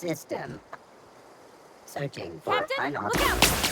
System. Searching for Captain, items. look out!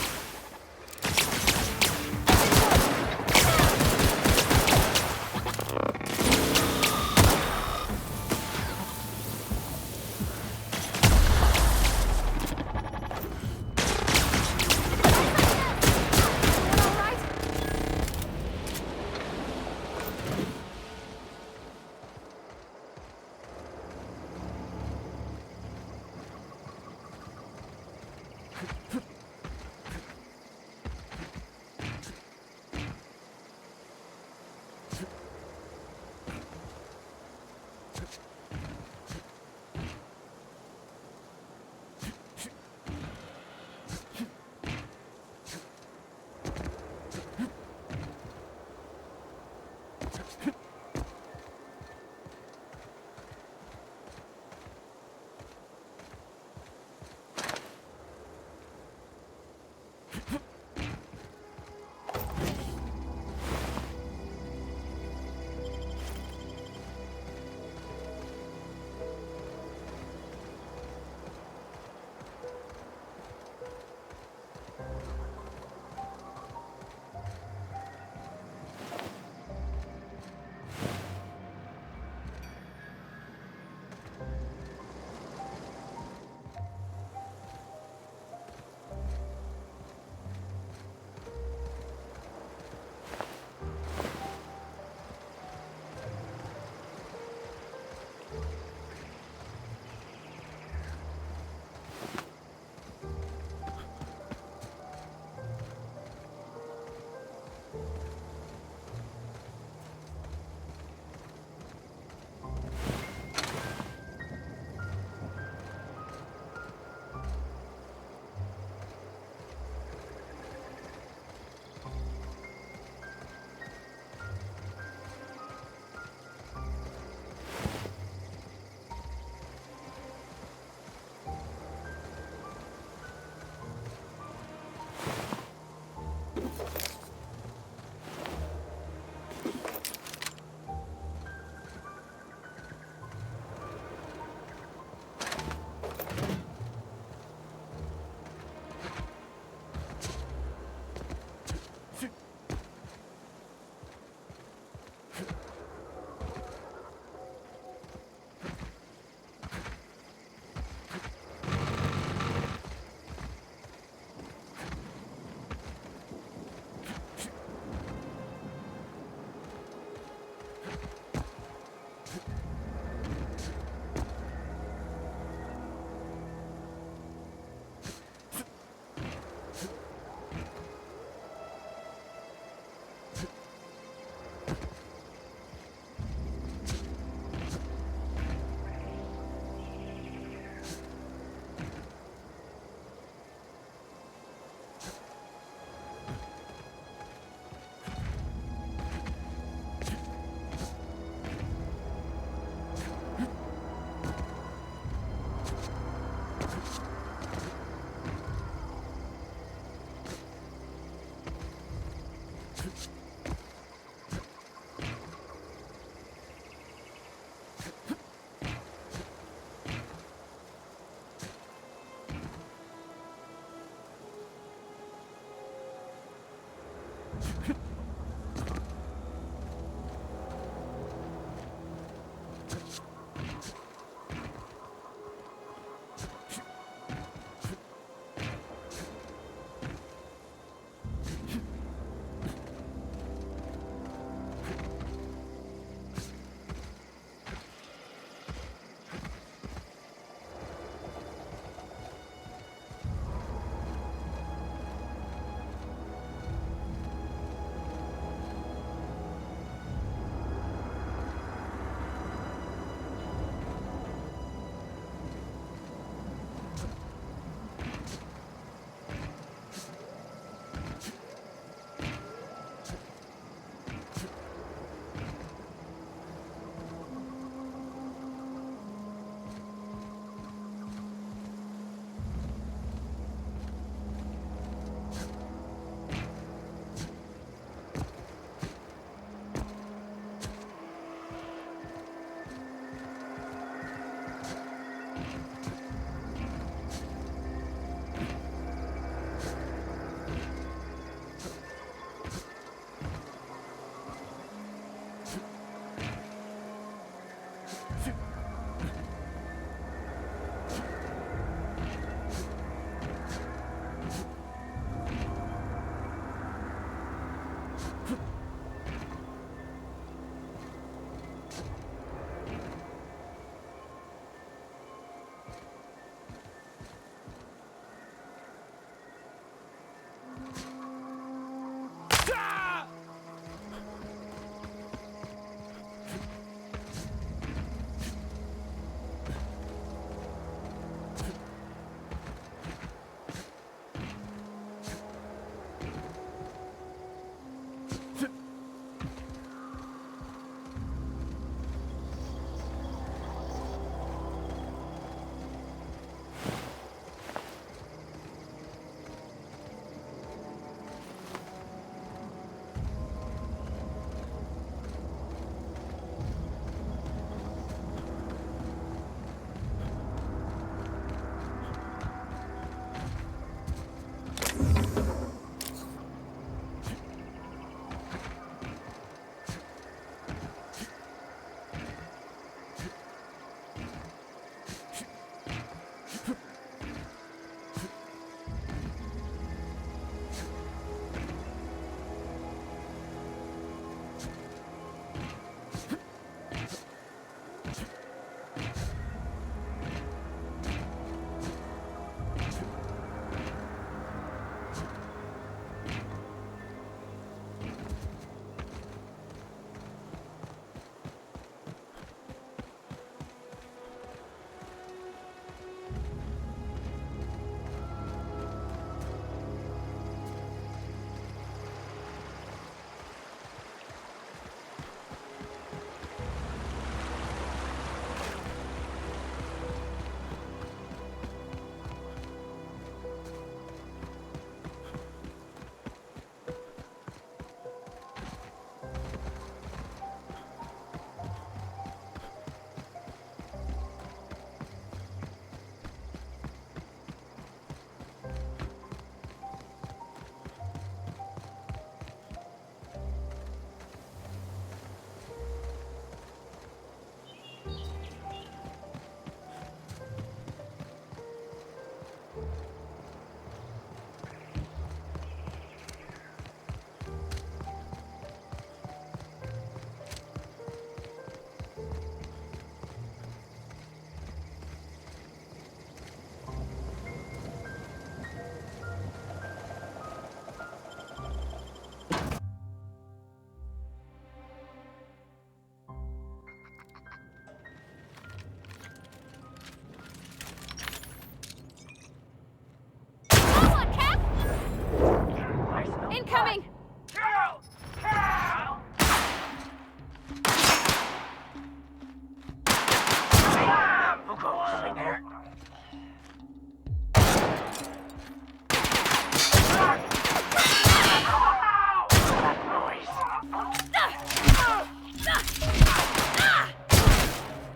Incoming!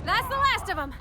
That's the last of them!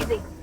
easy.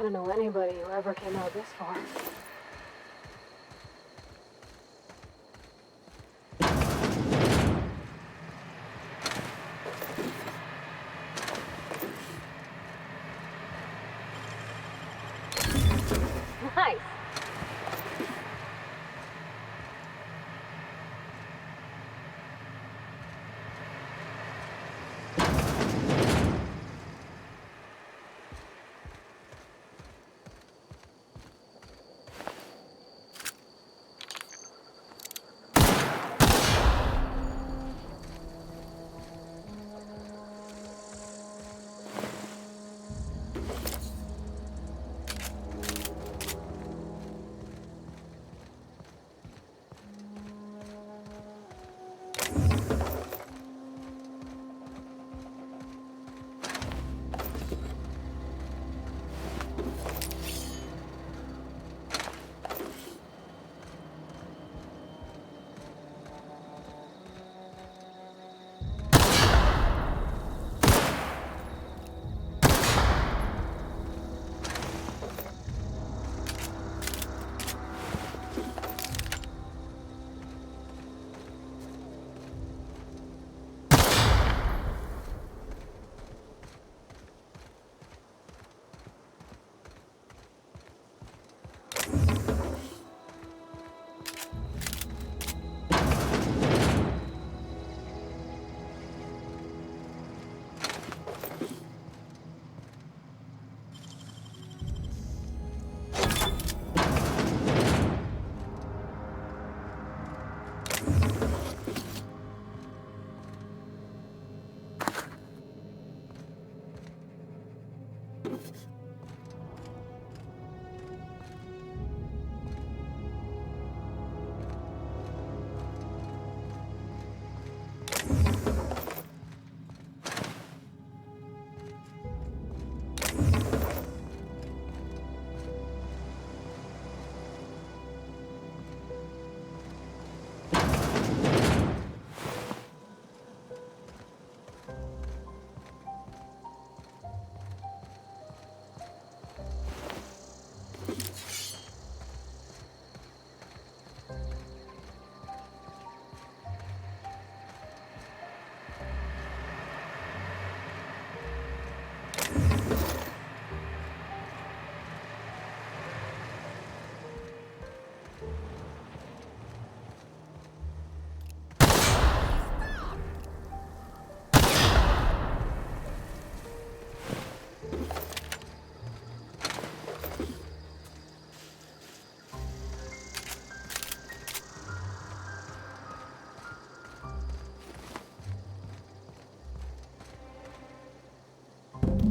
I don't know anybody who ever came out this far. Nice.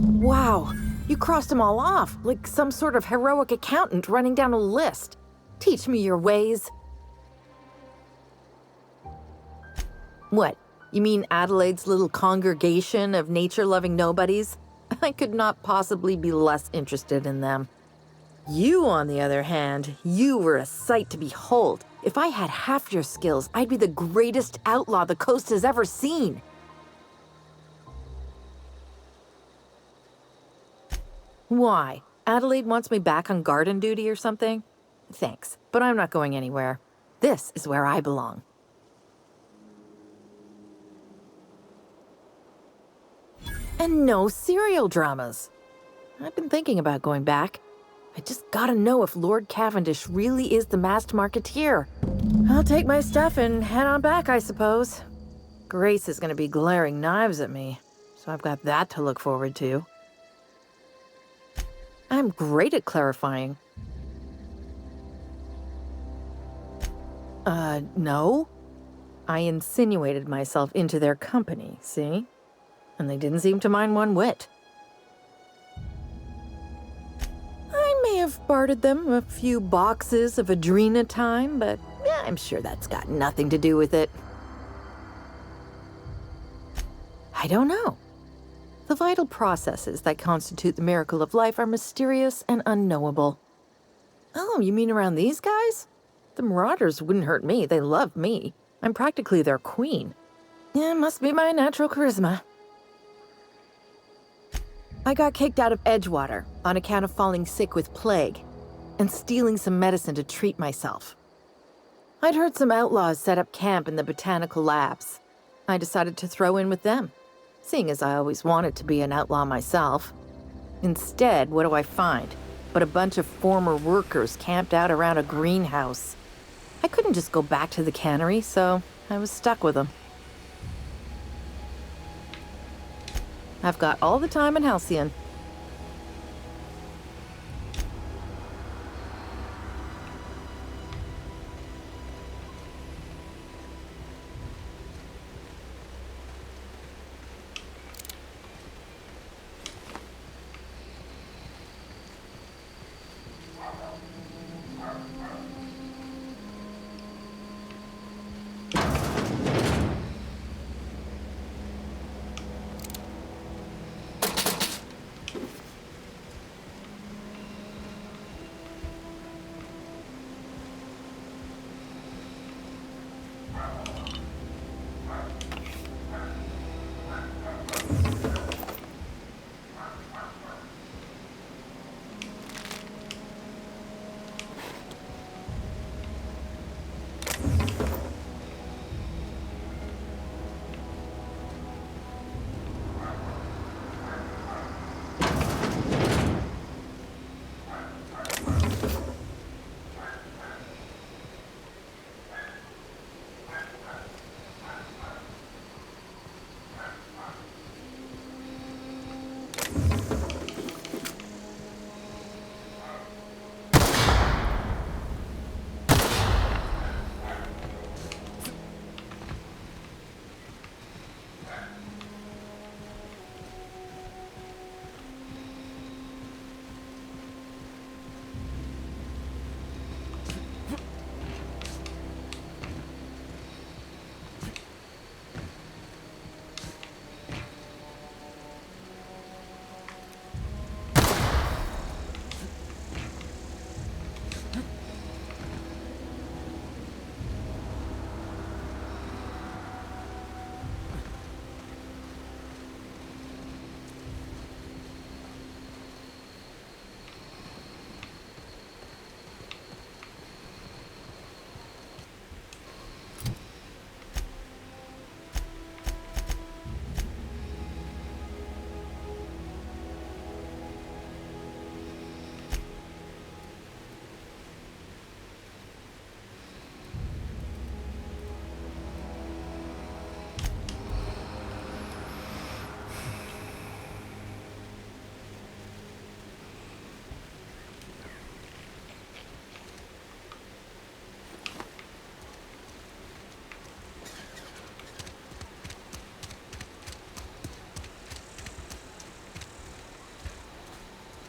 Wow, you crossed them all off, like some sort of heroic accountant running down a list. Teach me your ways. What, you mean Adelaide's little congregation of nature-loving nobodies? I could not possibly be less interested in them. You, on the other hand, you were a sight to behold. If I had half your skills, I'd be the greatest outlaw the coast has ever seen. Why? Adelaide wants me back on garden duty or something? Thanks, but I'm not going anywhere. This is where I belong. And no serial dramas. I've been thinking about going back. I just gotta know if Lord Cavendish really is the masked marketeer. I'll take my stuff and head on back, I suppose. Grace is gonna be glaring knives at me, so I've got that to look forward to. I'm great at clarifying. No. I insinuated myself into their company, see? And they didn't seem to mind one whit. I may have bartered them a few boxes of Adrena time, but I'm sure that's got nothing to do with it. I don't know. The vital processes that constitute the miracle of life are mysterious and unknowable. Oh, you mean around these guys? The Marauders wouldn't hurt me. They love me. I'm practically their queen. Yeah, must be my natural charisma. I got kicked out of Edgewater on account of falling sick with plague and stealing some medicine to treat myself. I'd heard some outlaws set up camp in the botanical labs. I decided to throw in with them, seeing as I always wanted to be an outlaw myself. Instead, what do I find but a bunch of former workers camped out around a greenhouse? I couldn't just go back to the cannery, so I was stuck with them. I've got all the time in Halcyon.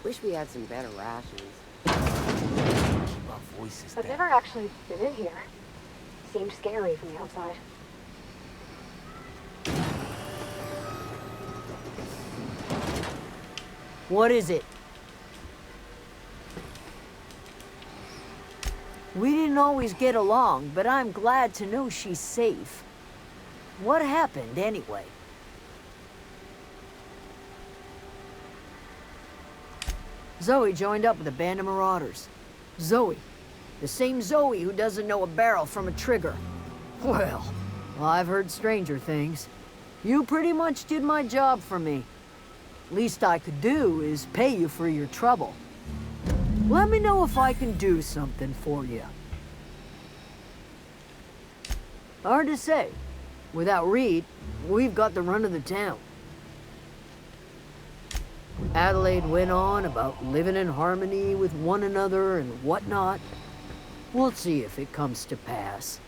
Wish we had some better rations. Keep our voices I've down. never actually been in here. Seemed scary from the outside. What is it? We didn't always get along, but I'm glad to know she's safe. What happened, anyway? Zoe joined up with a band of marauders. Zoe. The same Zoe who doesn't know a barrel from a trigger. Well, I've heard stranger things. You pretty much did my job for me. Least I could do is pay you for your trouble. Let me know if I can do something for you. Hard to say. Without Reed, we've got the run of the town. Adelaide went on about living in harmony with one another and whatnot. We'll see if it comes to pass.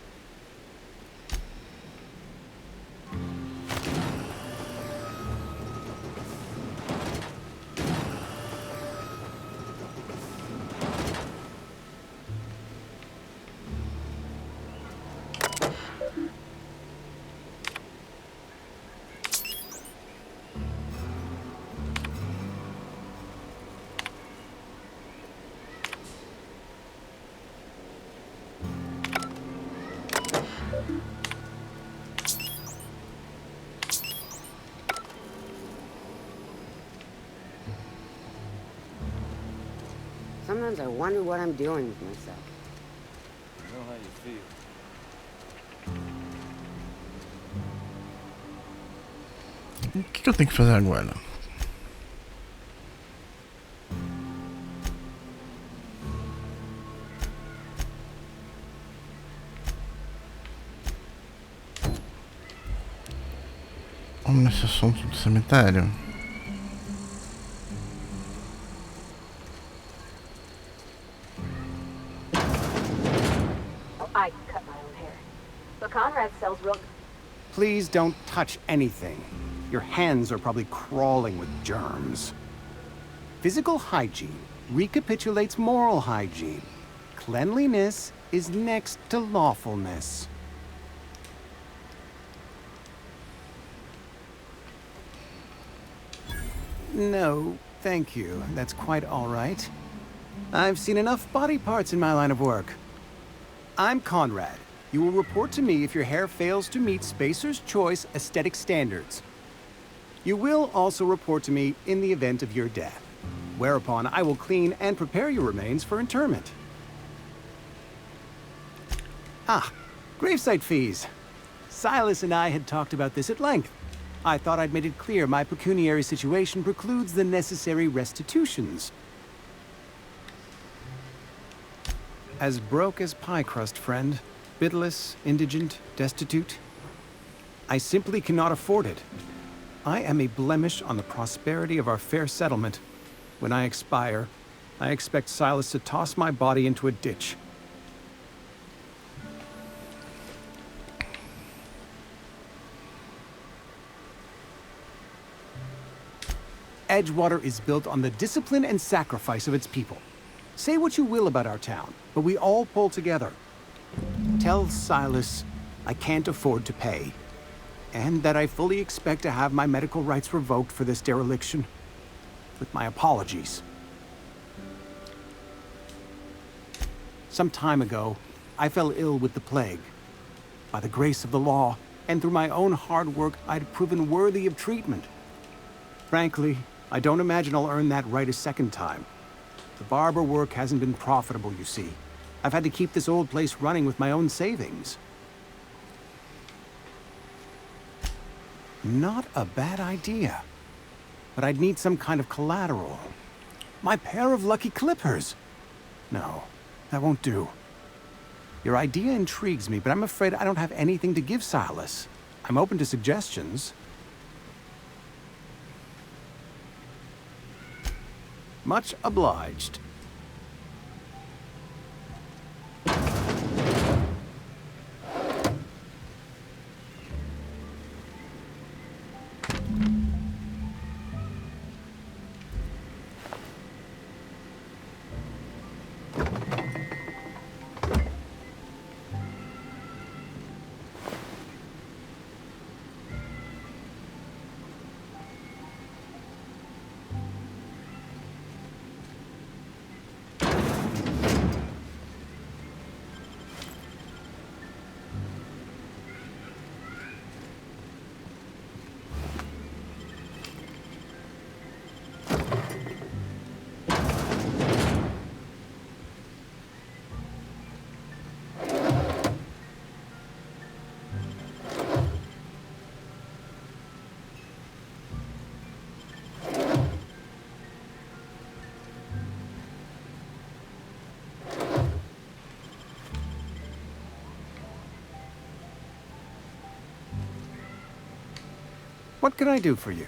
Sometimes I wonder what I'm doing with myself. I know how you feel. O que eu tenho que fazer agora? Vamos nesse assunto do cemitério. Oh, I can cut my own hair. But Conrad sells real... Please don't touch anything. Your hands are probably crawling with germs. Physical hygiene recapitulates moral hygiene. Cleanliness is next to lawfulness. No, thank you. That's quite all right. I've seen enough body parts in my line of work. I'm Conrad. You will report to me if your hair fails to meet Spacer's Choice aesthetic standards. You will also report to me in the event of your death, whereupon I will clean and prepare your remains for interment. Ah, gravesite fees. Silas and I had talked about this at length. I thought I'd made it clear my pecuniary situation precludes the necessary restitutions. As broke as pie crust, friend. Bitless, indigent, destitute. I simply cannot afford it. I am a blemish on the prosperity of our fair settlement. When I expire, I expect Silas to toss my body into a ditch. Edgewater is built on the discipline and sacrifice of its people. Say what you will about our town, but we all pull together. Tell Silas I can't afford to pay, and that I fully expect to have my medical rights revoked for this dereliction. With my apologies. Some time ago, I fell ill with the plague. By the grace of the law, and through my own hard work, I'd proven worthy of treatment. Frankly, I don't imagine I'll earn that right a second time. The barber work hasn't been profitable, you see. I've had to keep this old place running with my own savings. Not a bad idea. But I'd need some kind of collateral. My pair of lucky clippers. No, that won't do. Your idea intrigues me, but I'm afraid I don't have anything to give Silas. I'm open to suggestions. Much obliged. What can I do for you?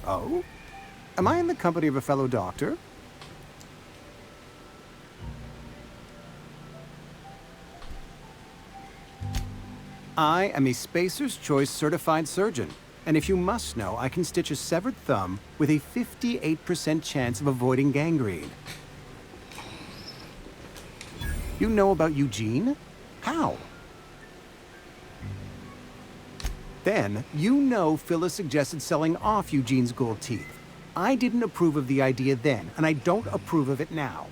Oh? Am I in the company of a fellow doctor? I am a Spacer's Choice certified surgeon. And if you must know, I can stitch a severed thumb with a 58% chance of avoiding gangrene. You know about Eugene? How? Then, you know Phyllis suggested selling off Eugene's gold teeth. I didn't approve of the idea then, and I don't approve of it now.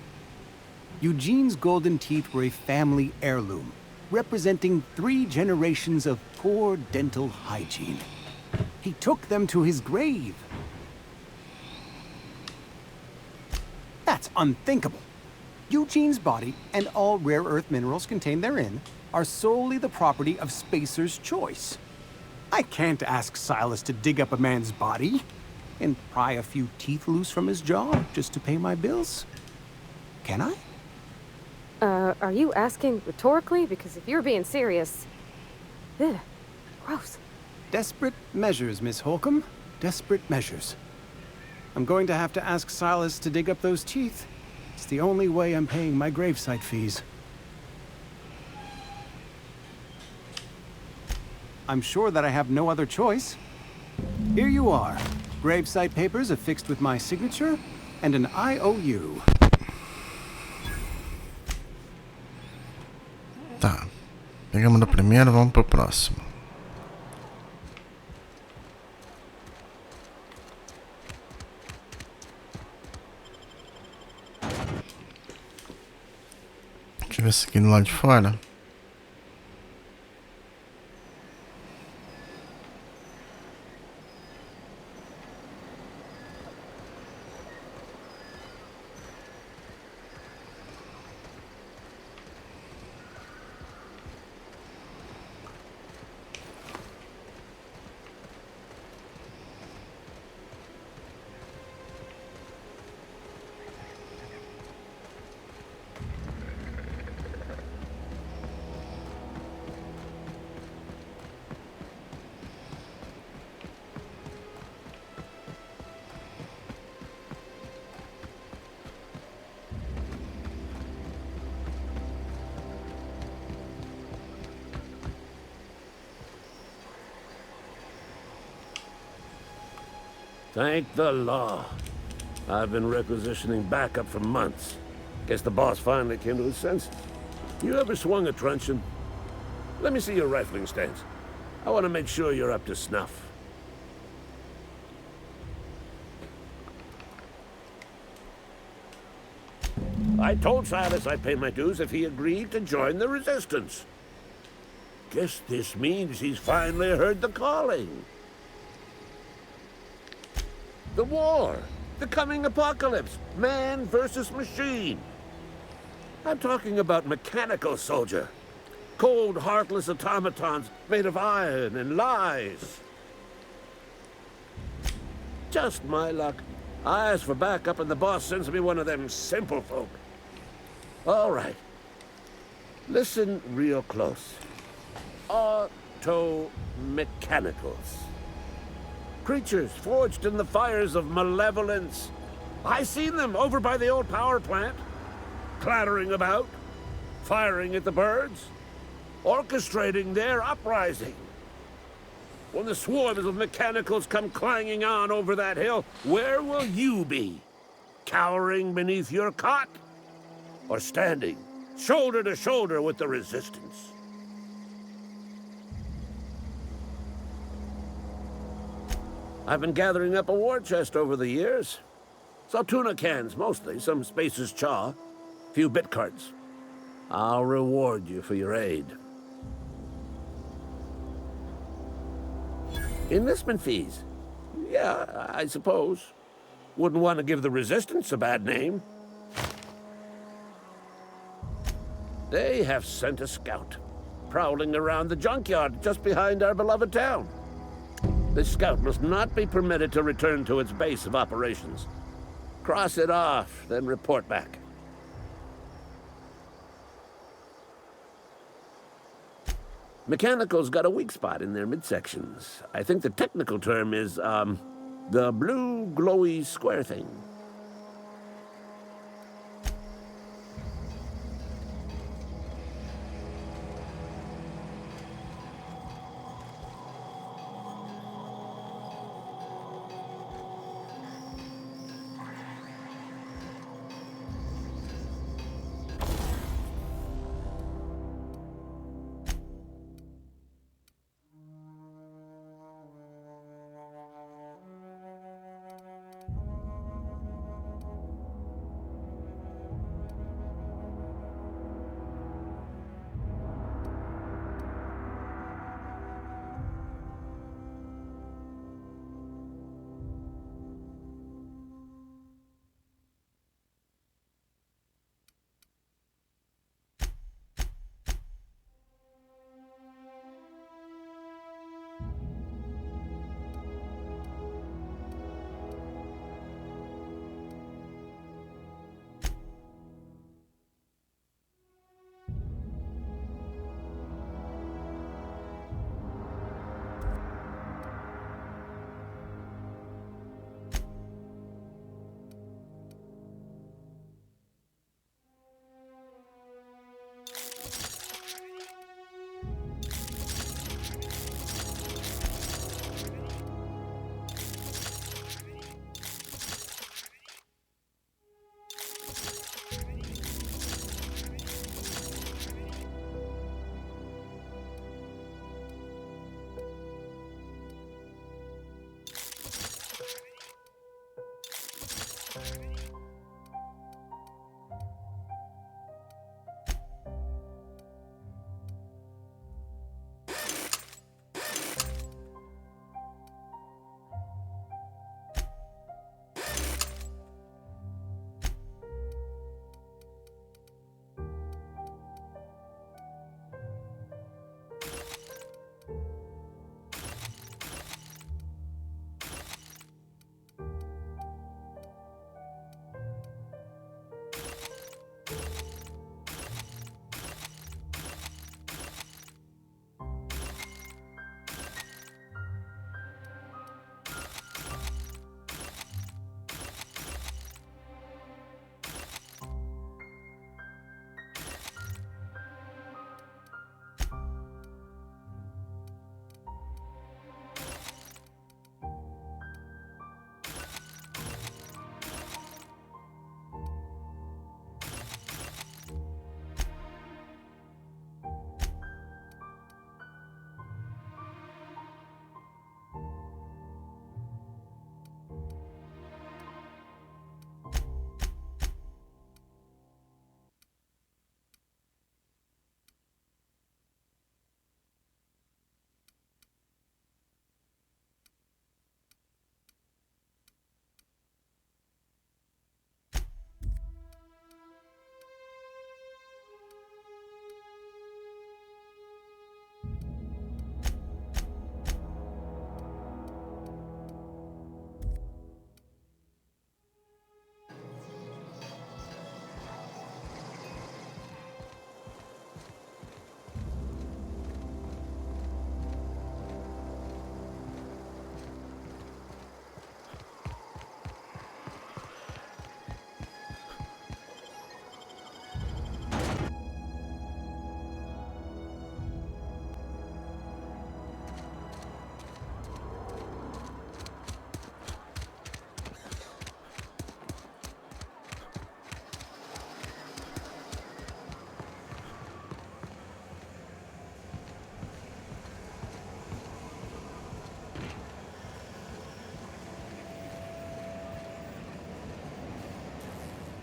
Eugene's golden teeth were a family heirloom. representing 3 generations of poor dental hygiene. He took them to his grave. That's unthinkable. Eugene's body and all rare earth minerals contained therein are solely the property of Spacer's choice. I can't ask Silas to dig up a man's body and pry a few teeth loose from his jaw just to pay my bills. Can I? Are you asking rhetorically? Because if you're being serious... Ugh, gross. Desperate measures, Miss Holcomb. Desperate measures. I'm going to have to ask Silas to dig up those teeth. It's the only way I'm paying my gravesite fees. I'm sure that I have no other choice. Here you are. Gravesite papers affixed with my signature and an IOU. Tá. Pegamos da primeira, vamos pro próximo. Deixa eu ver se aqui do lado de fora. Thank the law. I've been requisitioning backup for months. Guess the boss finally came to his senses. You ever swung a truncheon? Let me see your rifling stance. I want to make sure you're up to snuff. I told Silas I'd pay my dues if he agreed to join the resistance. Guess this means he's finally heard the calling. The war, the coming apocalypse, man versus machine. I'm talking about mechanical soldier. Cold, heartless automatons made of iron and lies. Just my luck. I ask for backup and the boss sends me one of them simple folk. All right. Listen real close. Auto-mechanicals. Creatures forged in the fires of malevolence. I seen them over by the old power plant, clattering about, firing at the birds, orchestrating their uprising. When the swarms of mechanicals come clanging on over that hill, where will you be? Cowering beneath your cot? Or standing, shoulder to shoulder with the resistance? I've been gathering up a war chest over the years. Saw tuna cans, mostly, some Spacer's chaw, few bit cards. I'll reward you for your aid. Enlistment fees? Yeah, I suppose. Wouldn't want to give the Resistance a bad name. They have sent a scout, prowling around the junkyard just behind our beloved town. This scout must not be permitted to return to its base of operations. Cross it off, then report back. Mechanicals got a weak spot in their midsections. I think the technical term is, the blue glowy square thing.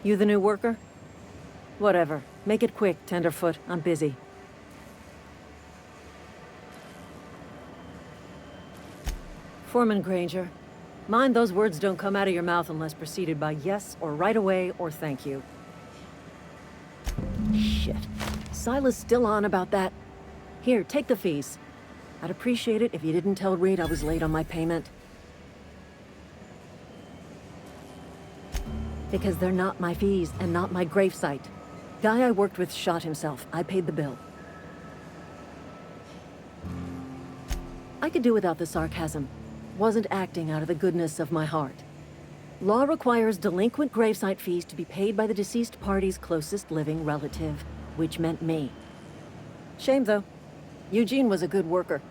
You the new worker? Whatever. Make it quick, Tenderfoot. I'm busy. Foreman Granger. Mind those words don't come out of your mouth unless preceded by yes or right away or thank you. Shit. Silas still on about that. Here, take the fees. I'd appreciate it if you didn't tell Reed I was late on my payment. Because they're not my fees and not my gravesite. Guy I worked with shot himself. I paid the bill. I could do without the sarcasm. Wasn't acting out of the goodness of my heart. Law requires delinquent gravesite fees to be paid by the deceased party's closest living relative, which meant me. Shame, though. Eugene was a good worker.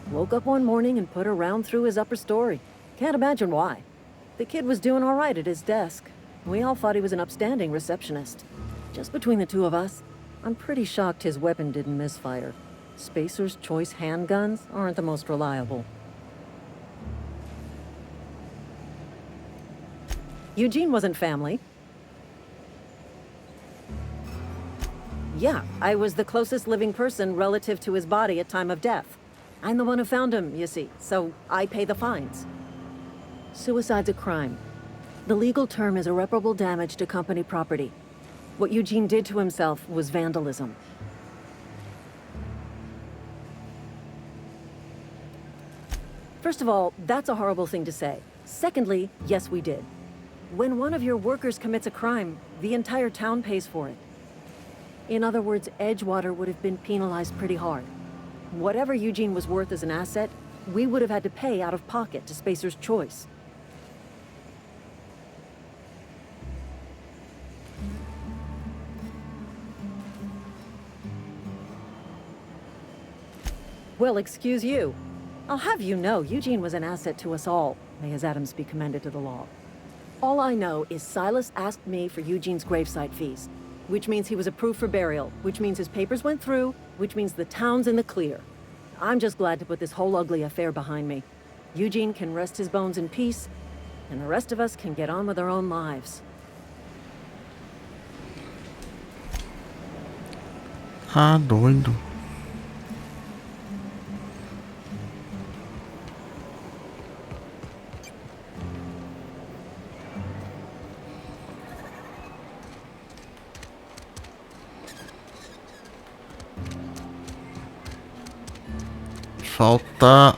Woke up one morning and put a round through his upper story. Can't imagine why. The kid was doing all right at his desk. We all thought he was an upstanding receptionist. Just between the two of us, I'm pretty shocked his weapon didn't misfire. Spacer's Choice handguns aren't the most reliable. Eugene wasn't family. Yeah, I was the closest living person relative to his body at time of death. I'm the one who found him, you see, so I pay the fines. Suicide's a crime. The legal term is irreparable damage to company property. What Eugene did to himself was vandalism. First of all, that's a horrible thing to say. Secondly, yes, we did. When one of your workers commits a crime, the entire town pays for it. In other words, Edgewater would have been penalized pretty hard. Whatever Eugene was worth as an asset, we would have had to pay out of pocket to Spacer's Choice. Well, excuse you. I'll have you know, Eugene was an asset to us all. May his atoms be commended to the law. All I know is Silas asked me for Eugene's gravesite fees, which means he was approved for burial, which means his papers went through, which means the town's in the clear. I'm just glad to put this whole ugly affair behind me. Eugene can rest his bones in peace, and the rest of us can get on with our own lives. Ah, doido. Falta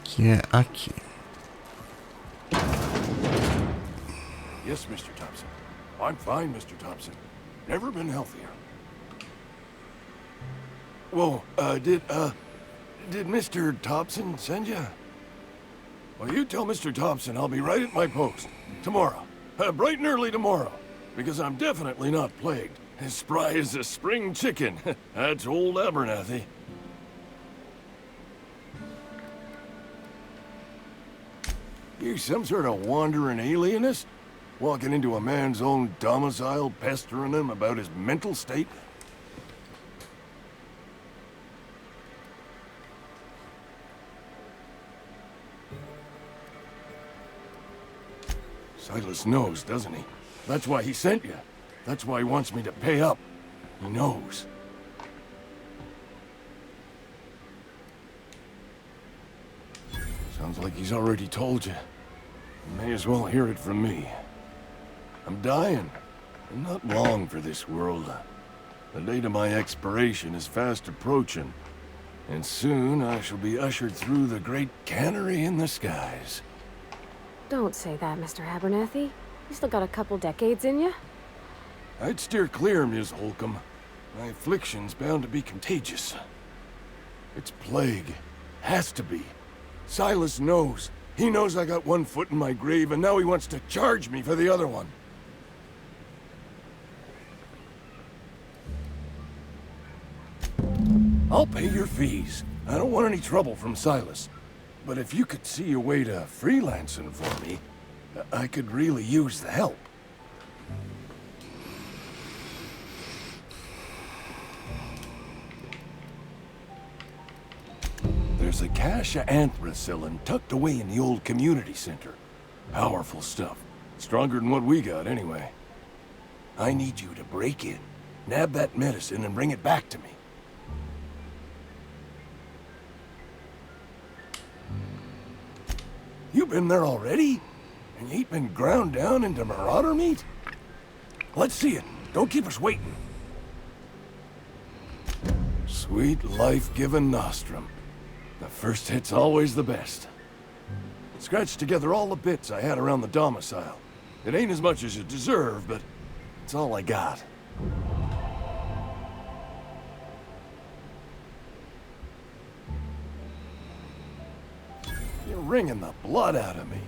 que é aqui. Yes, Mr. Thompson. I'm fine, Mr. Thompson. Never been healthier. Whoa, did Mr. Thompson send you? Well, you tell Mr. Thompson I'll be right at my post. Tomorrow. Bright and early tomorrow. Because I'm definitely not plagued. As spry as a spring chicken. That's old Abernathy. You some sort of wandering alienist? Walking into a man's own domicile, pestering him about his mental state? Silas knows, doesn't he? That's why he sent you. That's why he wants me to pay up. He knows. Sounds like he's already told you. You may as well hear it from me. I'm dying. I'm not long for this world. The date of my expiration is fast approaching. And soon I shall be ushered through the great cannery in the skies. Don't say that, Mr. Abernathy. You still got a couple decades in you. I'd steer clear, Ms. Holcomb. My affliction's bound to be contagious. It's plague. Has to be. Silas knows. He knows I got one foot in my grave, and now he wants to charge me for the other one. I'll pay your fees. I don't want any trouble from Silas. But if you could see a way to freelancing for me, I could really use the help. there's a cache of anthracillin tucked away in the old community center. Powerful stuff. Stronger than what we got, anyway. I need you to break in, nab that medicine, and bring it back to me. You been there already? And you ain't been ground down into marauder meat? Let's see it. Don't keep us waiting. Sweet life-giving nostrum. The first hit's always the best. Scratched together all the bits I had around the domicile. It ain't as much as you deserve, but it's all I got. You're wringing the blood out of me.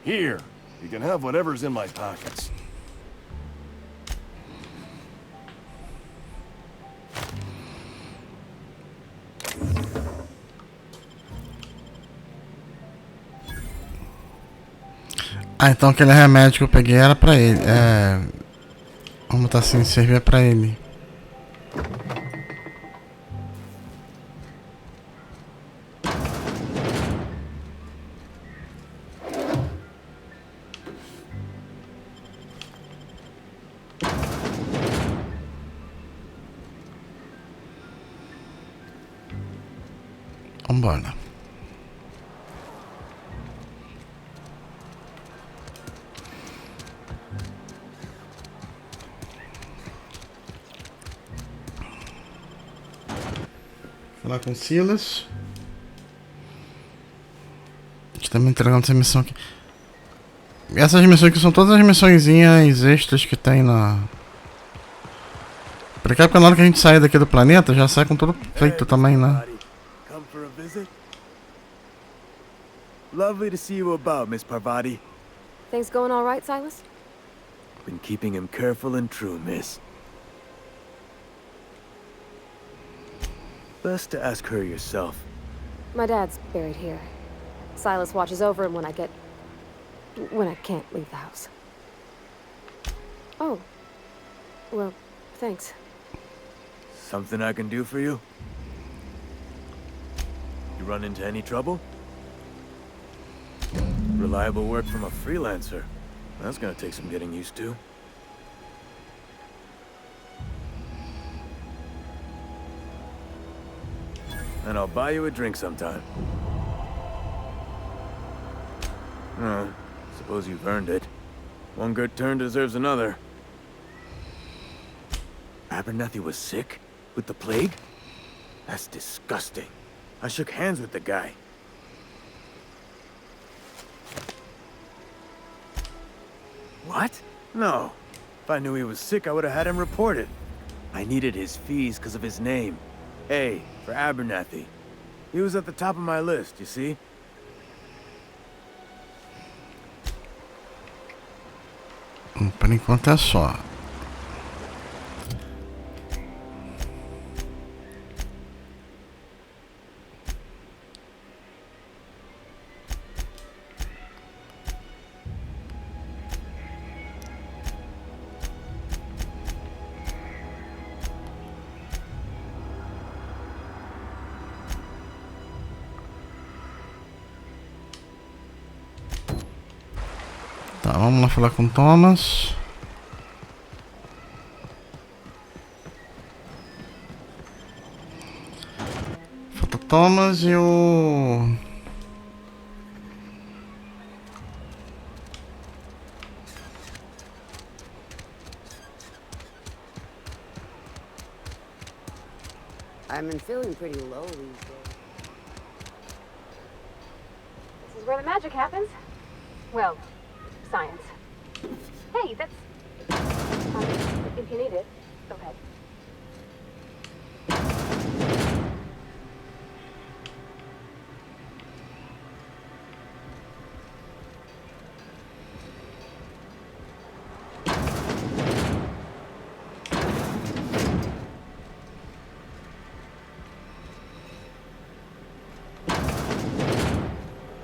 Here, you can have whatever's in my pockets. Ah, então aquele remédio que eu peguei era pra ele. Vamos botar assim, servia pra ele. Vambora. Falar com Silas. A gente tá me entregando essa missão aqui. Essas missões aqui são todas as missõezinhas extras que tem na... Por cá, porque na hora que a gente sair daqui do planeta, já sai com tudo feito também, né? Lovely to see you about, Miss Parvati. Things going all right, Silas? Been keeping him careful and true, miss. Best to ask her yourself. My dad's buried here. Silas watches over him when I can't leave the house. Oh. Well, thanks. Something I can do for you? You run into any trouble? Reliable work from a freelancer. That's gonna take some getting used to. And I'll buy you a drink sometime. Oh, suppose you've earned it. One good turn deserves another. Abernathy was sick? With the plague? That's disgusting. I shook hands with the guy. What? No. If I knew he was sick, I would have had him reported. I needed his fees because of his name. A, for Abernathy. He was at the top of my list, you see? Por enquanto é só. Tá, vamos lá falar com Thomas. Falta Thomas e o... I've been feeling pretty low these days. This is where the magic happens. Well, science. Hey, that's... if you need it, go ahead.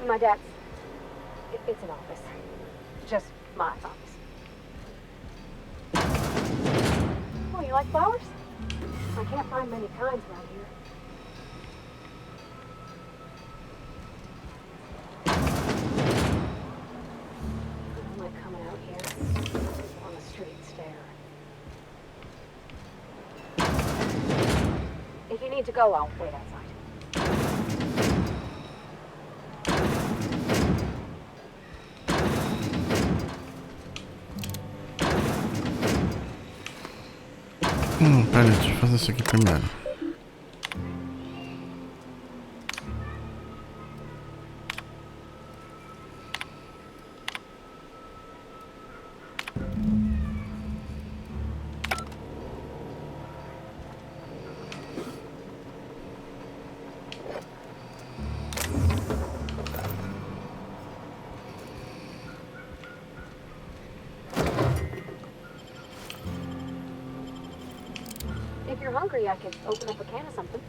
My dad's... it's an office. Just my office. Oh, you like flowers? I can't find many kinds around here. to go, I'll wait outside. Pera aí, deixa eu fazer isso aqui primeiro. If you're hungry, I could open up a can of something.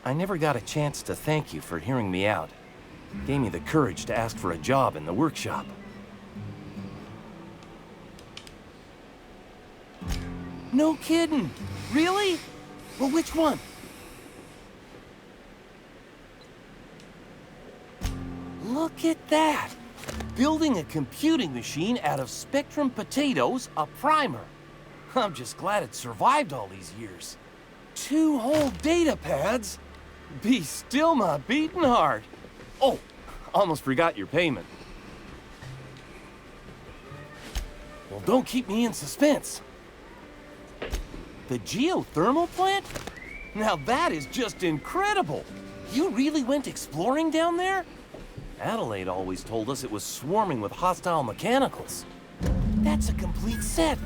I never got a chance to thank you for hearing me out. Gave me the courage to ask for a job in the workshop. No kidding! Really? Well, which one? Look at that! Building a computing machine out of Spectrum potatoes, a primer. I'm just glad it survived all these years. 2 whole data pads? Be still my beating heart. Oh, almost forgot your payment. Well, don't keep me in suspense. The geothermal plant? Now that is just incredible. You really went exploring down there? Adelaide always told us it was swarming with hostile mechanicals. That's a complete set.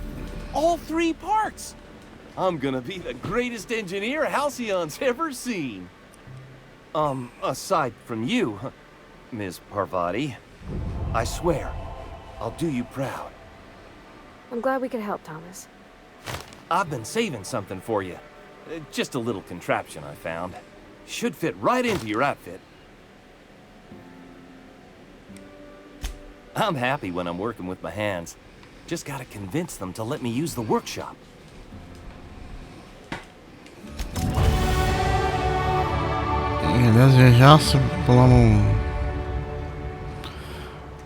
All 3 parts. I'm gonna be the greatest engineer Halcyon's ever seen. Aside from you, Ms. Parvati, I swear, I'll do you proud. I'm glad we could help, Thomas. I've been saving something for you. Just a little contraption I found. Should fit right into your outfit. I'm happy when I'm working with my hands. Just gotta convince them to let me use the workshop. Beleza, já pulamos.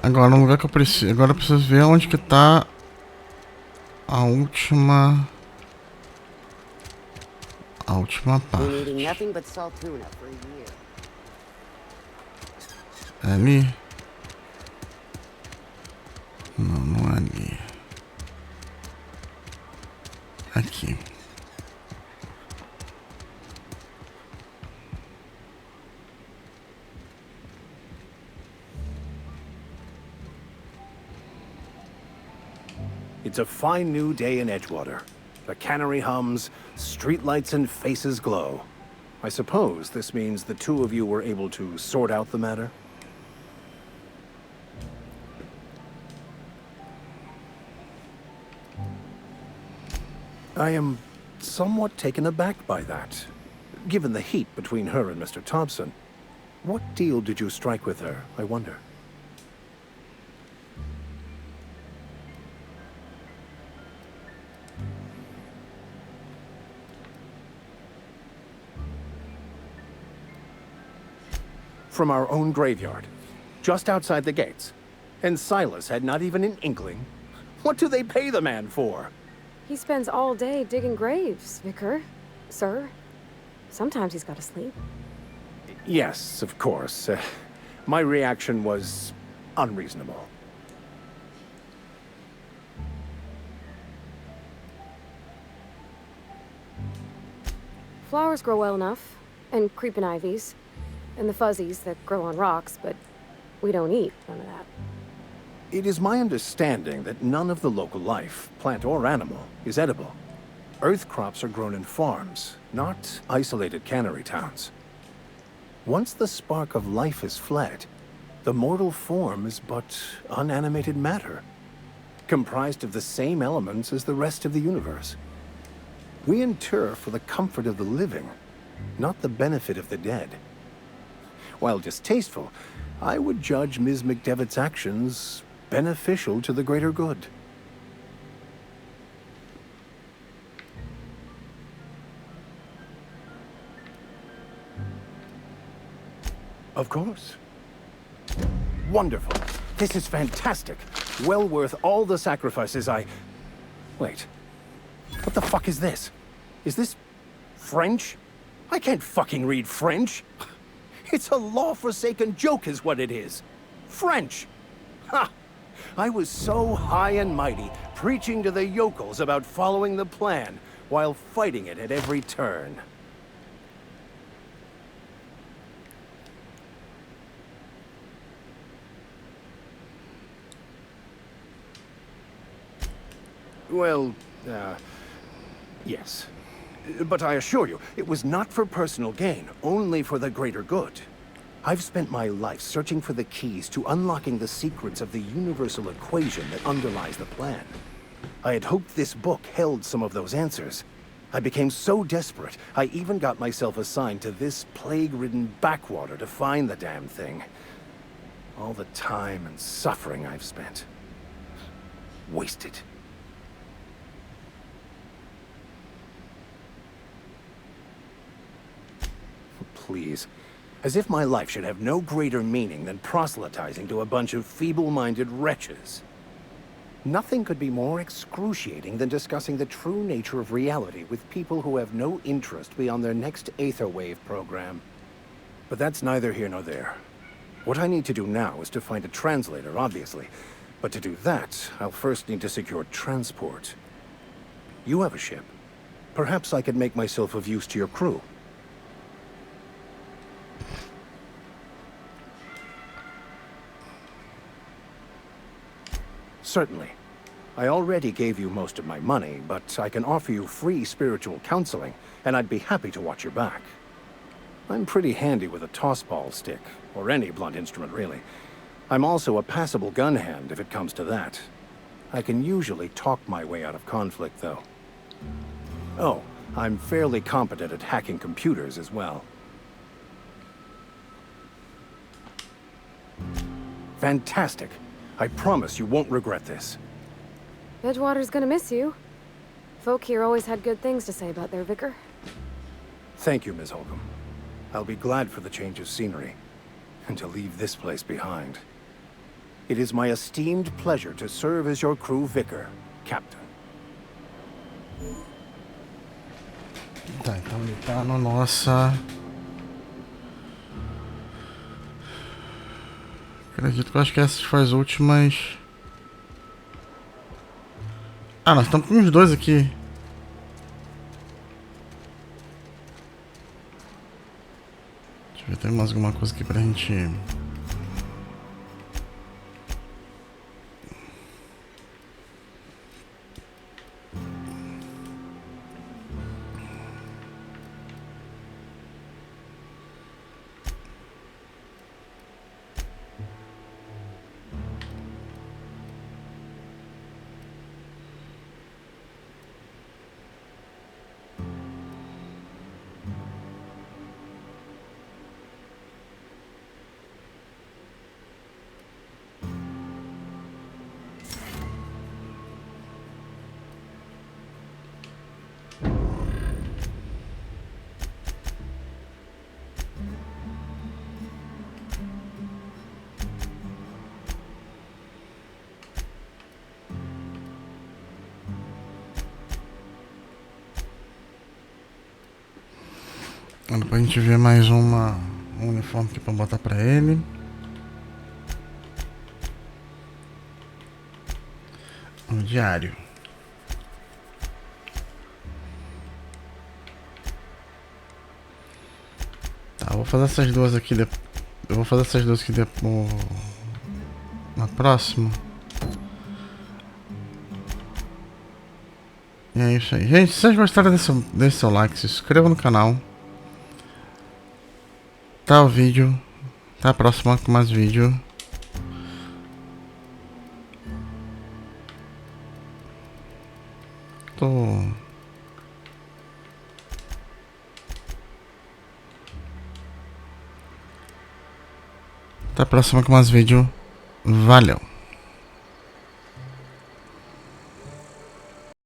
Agora um lugar que eu preciso. Agora eu preciso ver onde que tá a última. A última parte. É ali? Não, não é ali. Aqui. It's a fine new day in Edgewater. The cannery hums, streetlights and faces glow. I suppose this means the 2 of you were able to sort out the matter? I am somewhat taken aback by that. Given the heat between her and Mr. Thompson, what deal did you strike with her, I wonder? From our own graveyard, just outside the gates. And Silas had not even an inkling. What do they pay the man for? He spends all day digging graves, Vicar. Sir. Sometimes he's got to sleep. Yes, of course. My reaction was unreasonable. flowers grow well enough, and creeping ivies, and the fuzzies that grow on rocks, but we don't eat none of that. It is my understanding that none of the local life, plant or animal, is edible. Earth crops are grown in farms, not isolated cannery towns. Once the spark of life is fled, the mortal form is but unanimated matter, comprised of the same elements as the rest of the universe. We inter for the comfort of the living, not the benefit of the dead. While distasteful, I would judge Ms. McDevitt's actions beneficial to the greater good. Of course. Wonderful. This is fantastic. Well worth all the sacrifices I... Wait. What the fuck is this? Is this French? I can't fucking read French. It's a law-forsaken joke is what it is. French. Ha! I was so high and mighty, preaching to the yokels about following the plan, while fighting it at every turn. Well, yes. But I assure you, it was not for personal gain, only for the greater good. I've spent my life searching for the keys to unlocking the secrets of the universal equation that underlies the plan. I had hoped this book held some of those answers. I became so desperate, I even got myself assigned to this plague-ridden backwater to find the damn thing. All the time and suffering I've spent. Wasted. Please. As if my life should have no greater meaning than proselytizing to a bunch of feeble-minded wretches. Nothing could be more excruciating than discussing the true nature of reality with people who have no interest beyond their next Aetherwave program. But that's neither here nor there. What I need to do now is to find a translator, obviously. But to do that, I'll first need to secure transport. You have a ship. Perhaps I could make myself of use to your crew. Certainly. I already gave you most of my money, but I can offer you free spiritual counseling, and I'd be happy to watch your back. I'm pretty handy with a tossball stick, or any blunt instrument, really. I'm also a passable gun hand, if it comes to that. I can usually talk my way out of conflict, though. Oh, I'm fairly competent at hacking computers as well. Fantastic. I promise you won't regret this. Edgewater's gonna miss you. Folk here always had good things to say about their vicar. Thank you, Ms. Holcomb. I'll be glad for the change of scenery, and to leave this place behind. It is my esteemed pleasure to serve as your crew vicar, Captain. Tá, então ele tá na nossa... Acredito que eu acho que essas foram as últimas... Ah, nós estamos com os dois aqui. Deixa eu ver, tem mais alguma coisa aqui pra gente... Depois a gente vê mais um uniforme aqui pra botar pra ele. Um diário. vou fazer essas duas aqui depois. Eu vou fazer essas duas aqui depois. Na próxima. E é isso aí. Gente, se vocês gostaram desse seu like, se inscreva no canal. Tá o vídeo. Até a próxima com mais vídeo. Até a próxima com mais vídeo. Valeu.